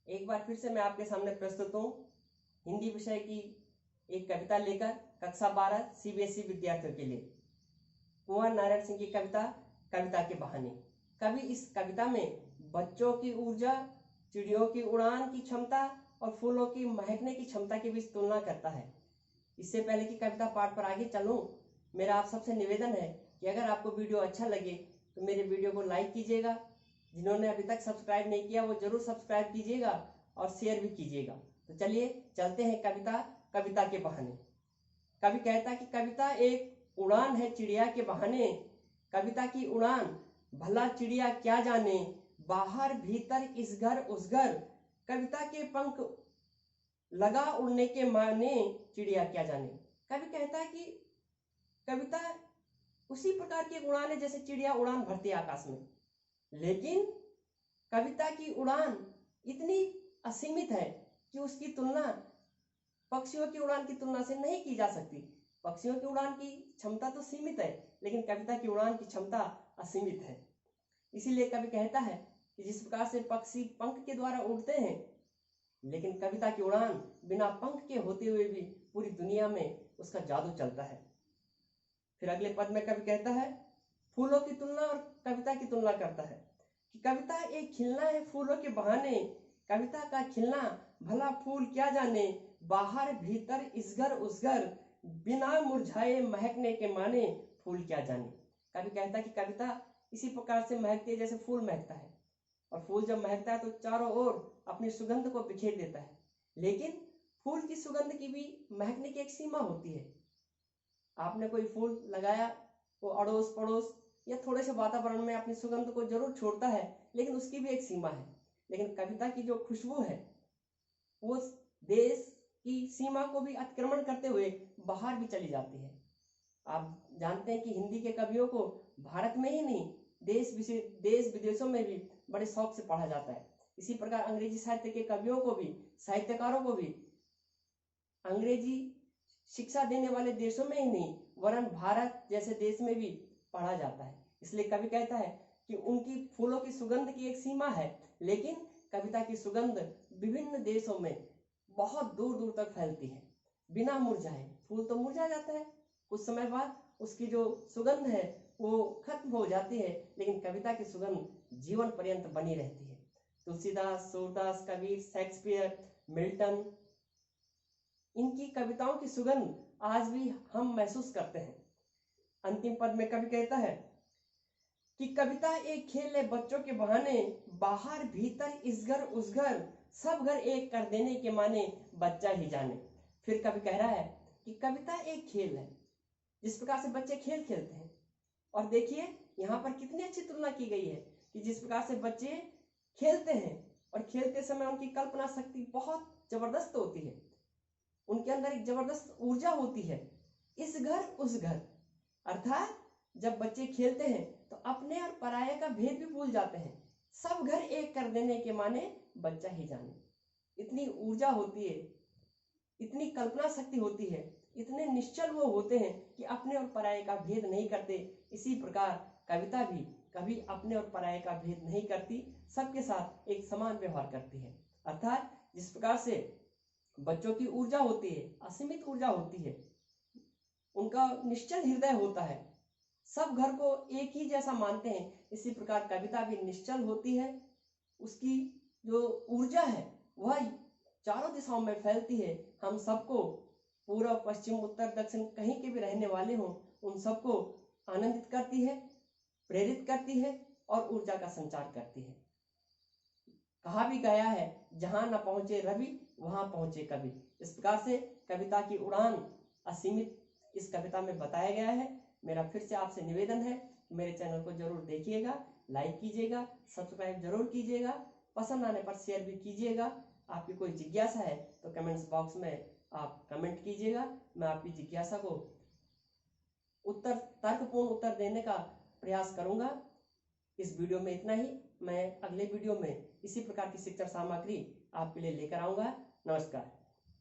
एक बार फिर से मैं आपके सामने प्रस्तुत हूँ हिंदी विषय की एक कविता लेकर कक्षा 12 सीबीएसई विद्यार्थियों के लिए। कुंवर नारायण सिंह की कविता कविता के बहाने। कवि इस कविता में बच्चों की ऊर्जा, चिड़ियों की उड़ान की क्षमता और फूलों की महकने की क्षमता के बीच तुलना करता है। इससे पहले कि कविता पाठ पर आगे चलूं, मेरा आप सबसे निवेदन है कि अगर आपको वीडियो अच्छा लगे तो मेरे वीडियो को लाइक कीजिएगा। जिन्होंने अभी तक सब्सक्राइब नहीं किया वो जरूर सब्सक्राइब कीजिएगा और शेयर भी कीजिएगा। तो चलिए चलते हैं कविता के बहाने। कवि कहता है कि कविता एक उड़ान है चिड़िया के बहाने। कविता की उड़ान भला चिड़िया क्या जाने, बाहर भीतर इस घर उस घर। कविता के पंख लगा उड़ने के माने, चिड़िया क्या जाने। कवि कहता है कि कविता उसी प्रकार की उड़ान है जैसे चिड़िया उड़ान भरती है आकाश में, लेकिन कविता की उड़ान इतनी असीमित है कि उसकी तुलना पक्षियों की उड़ान की तुलना से नहीं की जा सकती। पक्षियों की उड़ान की क्षमता तो सीमित है, लेकिन कविता की उड़ान की क्षमता असीमित है। इसीलिए कवि कहता है कि जिस प्रकार से पक्षी पंख के द्वारा उड़ते हैं, लेकिन कविता की उड़ान बिना पंख के होते हुए भी पूरी दुनिया में उसका जादू चलता है। फिर अगले पद में कवि कहता है, फूलों की तुलना और कविता की तुलना करता है कि कविता एक खिलना है फूलों के बहाने। कविता का खिलना भला फूल क्या जाने, बाहर भीतर इस घर उस घर, बिना मुरझाए महकने के माने, फूल क्या जाने। कवि कहता है कि कविता इसी प्रकार से महकती है जैसे फूल महकता है, और फूल जब महकता है तो चारों ओर अपनी सुगंध को बिखेर देता है। लेकिन फूल की सुगंध की भी महकने की एक सीमा होती है। आपने कोई फूल लगाया, वो अड़ोस पड़ोस या थोड़े से वातावरण में अपनी सुगंध को जरूर छोड़ता है, लेकिन उसकी भी एक सीमा है। लेकिन कविता की जो खुशबू है वो देश की सीमा को भी अतिक्रमण करते हुए बाहर भी चली जाती है। आप जानते हैं कि हिंदी के कवियों को भारत में ही नहीं देश विदेशों में भी बड़े शौक से पढ़ा जाता है। इसी प्रकार अंग्रेजी साहित्य के कवियों को भी, साहित्यकारों को भी अंग्रेजी शिक्षा देने वाले देशों में ही नहीं वरन भारत जैसे देश में भी पढ़ा जाता है। इसलिए कवि कहता है कि उनकी फूलों की सुगंध की एक सीमा है, लेकिन कविता की सुगंध विभिन्न देशों में बहुत दूर दूर तक फैलती है बिना मुरझाए। फूल तो मुरझा जाता है, कुछ समय बाद उसकी जो सुगंध है वो खत्म हो जाती है, लेकिन कविता की सुगंध जीवन पर्यंत बनी रहती है। तुलसीदास, सूरदास, कबीर, शेक्सपियर, मिल्टन, इनकी कविताओं की सुगंध आज भी हम महसूस करते हैं। अंतिम पद में कवि कहता है कि कविता एक खेल है बच्चों के बहाने, बाहर भीतर इस घर उस घर, सब घर एक कर देने के माने, बच्चा ही जाने। फिर कवि कह रहा है कि कविता एक खेल है जिस प्रकार से बच्चे खेल खेलते हैं। और देखिए यहाँ पर कितनी अच्छी तुलना की गई है कि जिस प्रकार से बच्चे खेलते हैं और खेलते समय उनकी कल्पना शक्ति बहुत जबरदस्त होती है, उनके अंदर एक जबरदस्त ऊर्जा होती है। इस घर उस घर, अर्थात जब बच्चे खेलते हैं तो अपने और पराये का भेद भी भूल जाते हैं। सब घर एक कर देने के माने, बच्चा ही जाने। इतनी ऊर्जा होती है, इतनी कल्पना शक्ति होती है, इतने निश्चल वो होते हैं कि अपने और पराये का भेद नहीं करते। इसी प्रकार कविता भी कभी अपने और पराये का भेद नहीं करती, सबके साथ एक समान व्यवहार करती है। अर्थात जिस प्रकार से बच्चों की ऊर्जा होती है, असीमित ऊर्जा होती है, उनका निश्चल हृदय होता है, सब घर को एक ही जैसा मानते हैं, इसी प्रकार कविता भी निश्चल होती है। उसकी जो ऊर्जा है वह चारों दिशाओं में फैलती है। हम सबको, पूर्व पश्चिम उत्तर दक्षिण कहीं के भी रहने वाले हों, उन सबको आनंदित करती है, प्रेरित करती है और ऊर्जा का संचार करती है। कहा भी गया है, जहां न पहुंचे रवि वहां पहुंचे कवि। इस प्रकार से कविता की उड़ान असीमित इस कविता में बताया गया है। मेरा फिर से आपसे निवेदन है कि मेरे चैनल को जरूर देखिएगा, लाइक कीजिएगा, सब्सक्राइब जरूर कीजिएगा, पसंद आने पर शेयर भी कीजिएगा। आपकी कोई जिज्ञासा है तो कमेंट्स बॉक्स में आप कमेंट कीजिएगा। मैं आपकी जिज्ञासा को तर्कपूर्ण उत्तर देने का प्रयास करूंगा। इस वीडियो में इतना ही। मैं अगले वीडियो में इसी प्रकार की शिक्षण सामग्री आपके लिए लेकर आऊंगा। नमस्कार।